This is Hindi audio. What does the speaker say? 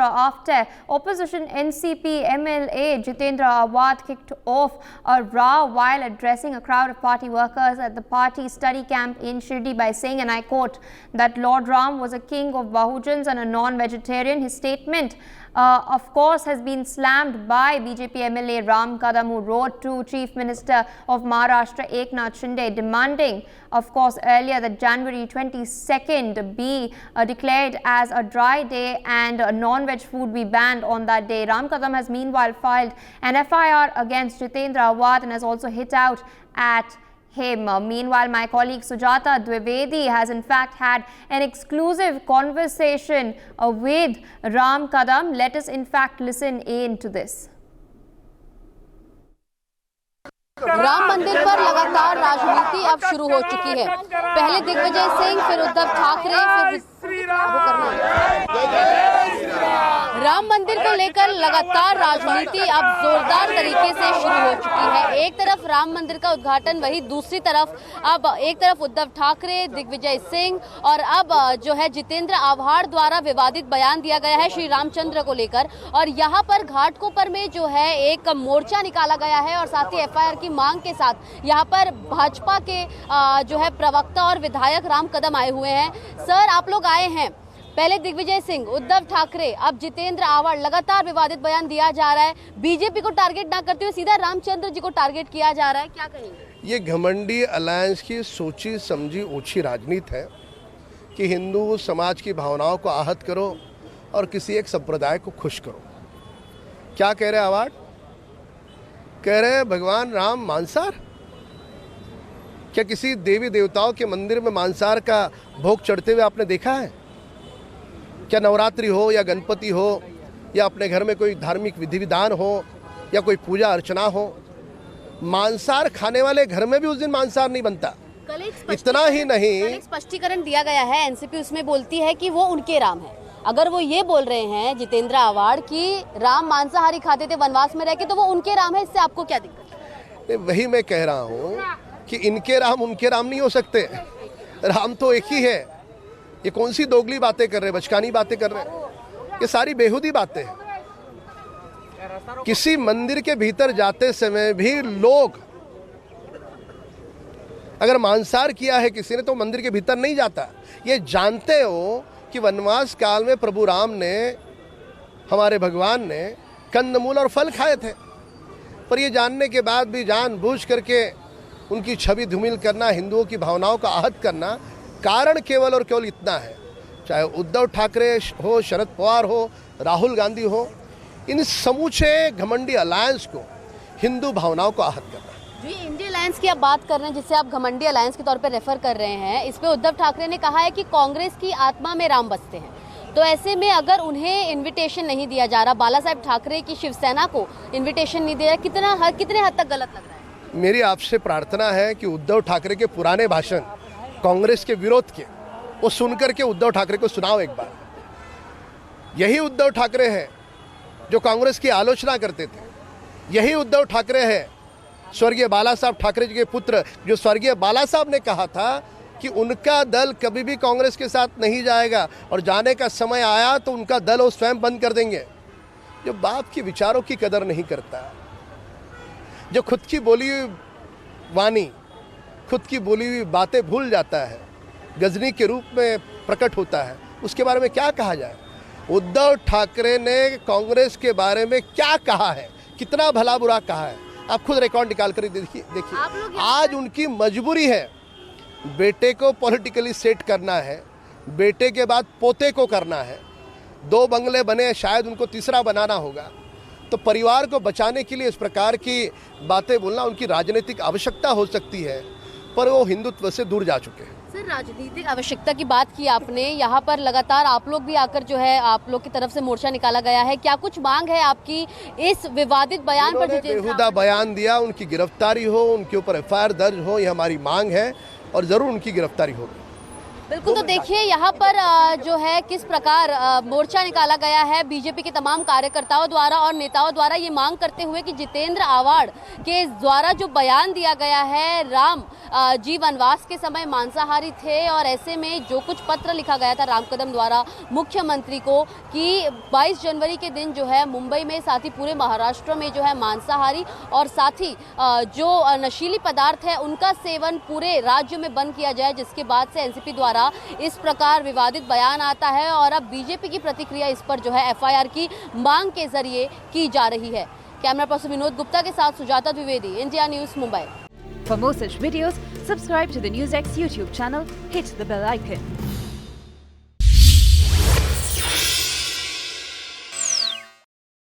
After opposition NCP MLA Jitendra Awad kicked off a row while addressing a crowd of party workers at the party study camp in Shirdi by saying, and I quote, that Lord Ram was a king of Bahujans and a non-vegetarian. His statement, of course, has been slammed by BJP MLA Ram Kadam, who wrote to Chief Minister of Maharashtra Eknath Shinde demanding, of course, earlier that January 22nd be declared as a dry day and non-veg food be banned on that day. Ram Kadam has meanwhile filed an FIR against Jitendra Awad and has also hit out at him. Meanwhile, my colleague Sujata Dwivedi has in fact had an exclusive conversation with Ram Kadam. Let us in fact listen in to this. Ram मंदिर पर लगातार राजनीति अब शुरू हो चुकी है। पहले दिग्विजय सिंह, फिर उद्धव ठाकरे, फिर राम मंदिर को लेकर लगातार राजनीति अब जोरदार तरीके से शुरू हो चुकी है। एक तरफ राम मंदिर का उद्घाटन, वही दूसरी तरफ अब एक तरफ उद्धव ठाकरे, दिग्विजय सिंह और अब जो है जितेंद्र आव्हाड द्वारा विवादित बयान दिया गया है श्री रामचंद्र को लेकर। और यहाँ पर घाटकोपर में जो है एक मोर्चा निकाला गया है और साथ ही FIR की मांग के साथ यहाँ पर भाजपा के जो है प्रवक्ता और विधायक राम कदम आए हुए हैं। सर, आप लोग आए हैं, पहले दिग्विजय सिंह, उद्धव ठाकरे, अब जितेंद्र आव्हाड, लगातार विवादित बयान दिया जा रहा है। बीजेपी को टारगेट ना करते हुए सीधा रामचंद्र जी को टारगेट किया जा रहा है, क्या कहेंगे? ये घमंडी अलायंस की सोची समझी ओछी राजनीति है कि हिंदू समाज की भावनाओं को आहत करो और किसी एक संप्रदाय को खुश करो। क्या कह रहे आव्हाड? कह रहे भगवान राम मांसाहार? क्या किसी देवी देवताओं के मंदिर में मांसाहार का भोग चढ़ते हुए आपने देखा है? क्या नवरात्रि हो या गणपति हो या अपने घर में कोई धार्मिक विधि विधान हो या कोई पूजा अर्चना हो, मांसाहार खाने वाले घर में भी उस दिन मांसाहार नहीं बनता। इतना ही नहीं, स्पष्टीकरण दिया गया है, एनसीपी उसमें बोलती है कि वो उनके राम है। अगर वो ये बोल रहे हैं जितेंद्र आव्हाड कि राम मांसाहारी खाते थे वनवास में रह के, तो वो उनके राम है, इससे आपको क्या दिक्कत? वही मैं कह रहा हूँ कि इनके राम उनके राम नहीं हो सकते। राम तो एक ही है। ये कौन सी दोगली बातें कर रहे हैं, बचकानी बातें कर रहे हैं? ये सारी बेहुदी बातें हैं। किसी मंदिर के भीतर जाते समय भी लोग, अगर मांसाहार किया है किसी ने तो मंदिर के भीतर नहीं जाता। ये जानते हो कि वनवास काल में प्रभु राम ने, हमारे भगवान ने कंदमूल और फल खाए थे, पर ये जानने के बाद भी जानबूझ करके उनकी छवि धूमिल करना, हिंदुओं की भावनाओं का आहत करना, कारण केवल और केवल इतना है। चाहे उद्धव ठाकरे हो, शरद पवार हो, राहुल गांधी हो, इन समूचे घमंडी अलायंस को हिंदू भावनाओं को आहत करना। जी, इंडिया अलायंस की आप बात कर रहे हैं, जिसे आप घमंडी अलायंस के तौर पर रेफर कर रहे हैं, इस पे उद्धव ठाकरे ने कहा है कि कांग्रेस की आत्मा में राम बसते हैं। तो ऐसे में अगर उन्हें इन्विटेशन नहीं दिया जा रहा, बाला साहेब ठाकरे की शिवसेना को इन्विटेशन नहीं दिया, कितने हद तक गलत लग रहा है? मेरी आपसे प्रार्थना है कि उद्धव ठाकरे के पुराने भाषण कांग्रेस के विरोध के, वो सुनकर के उद्धव ठाकरे को सुनाओ एक बार। यही उद्धव ठाकरे हैं जो कांग्रेस की आलोचना करते थे। यही उद्धव ठाकरे हैं, स्वर्गीय बाला साहब ठाकरे जी के पुत्र, जो स्वर्गीय बाला साहब ने कहा था कि उनका दल कभी भी कांग्रेस के साथ नहीं जाएगा और जाने का समय आया तो उनका दल वो स्वयं बंद कर देंगे। जो बाप के विचारों की कदर नहीं करता, जो खुद की बोली हुई वाणी, खुद की बोली हुई बातें भूल जाता है, गजनी के रूप में प्रकट होता है, उसके बारे में क्या कहा जाए? उद्धव ठाकरे ने कांग्रेस के बारे में क्या कहा है, कितना भला बुरा कहा है, आप खुद रिकॉर्ड निकाल कर देखिए। आज उनकी मजबूरी है, बेटे को पॉलिटिकली सेट करना है, बेटे के बाद पोते को करना है, 2 बंगले बने, शायद उनको तीसरा बनाना होगा। तो परिवार को बचाने के लिए इस प्रकार की बातें बोलना उनकी राजनीतिक आवश्यकता हो सकती है, पर वो हिंदुत्व से दूर जा चुके हैं। सर, राजनीतिक आवश्यकता की बात की आपने, यहाँ पर लगातार आप लोग भी आकर जो है आप लोग की तरफ से मोर्चा निकाला गया है, क्या कुछ मांग है आपकी इस विवादित बयान पर? बेहुदा बयान दिया, उनकी गिरफ्तारी हो, उनके ऊपर FIR दर्ज हो, ये हमारी मांग है और जरूर उनकी गिरफ्तारी होगी। बिल्कुल, तो देखिए यहाँ पर जो है किस प्रकार मोर्चा निकाला गया है बीजेपी के तमाम कार्यकर्ताओं द्वारा और नेताओं द्वारा, ये मांग करते हुए कि जितेंद्र आवाड़ के द्वारा जो बयान दिया गया है, राम जी वनवास के समय मांसाहारी थे और ऐसे में जो कुछ पत्र लिखा गया था राम कदम द्वारा मुख्यमंत्री को कि 22 जनवरी के दिन जो है मुंबई में, साथ ही पूरे महाराष्ट्र में जो है मांसाहारी और साथ ही जो नशीली पदार्थ है उनका सेवन पूरे राज्य में बंद किया जाए, जिसके बाद से एनसीपी द्वारा इस प्रकार विवादित बयान आता है और अब बीजेपी की प्रतिक्रिया इस पर जो है एफआईआर की मांग के जरिए की जा रही है। कैमरा पर्सन विनोद गुप्ता के साथ Sujata Dwivedi, India news, Mumbai. For more such videos, subscribe to the NewsX YouTube channel, hit the bell icon.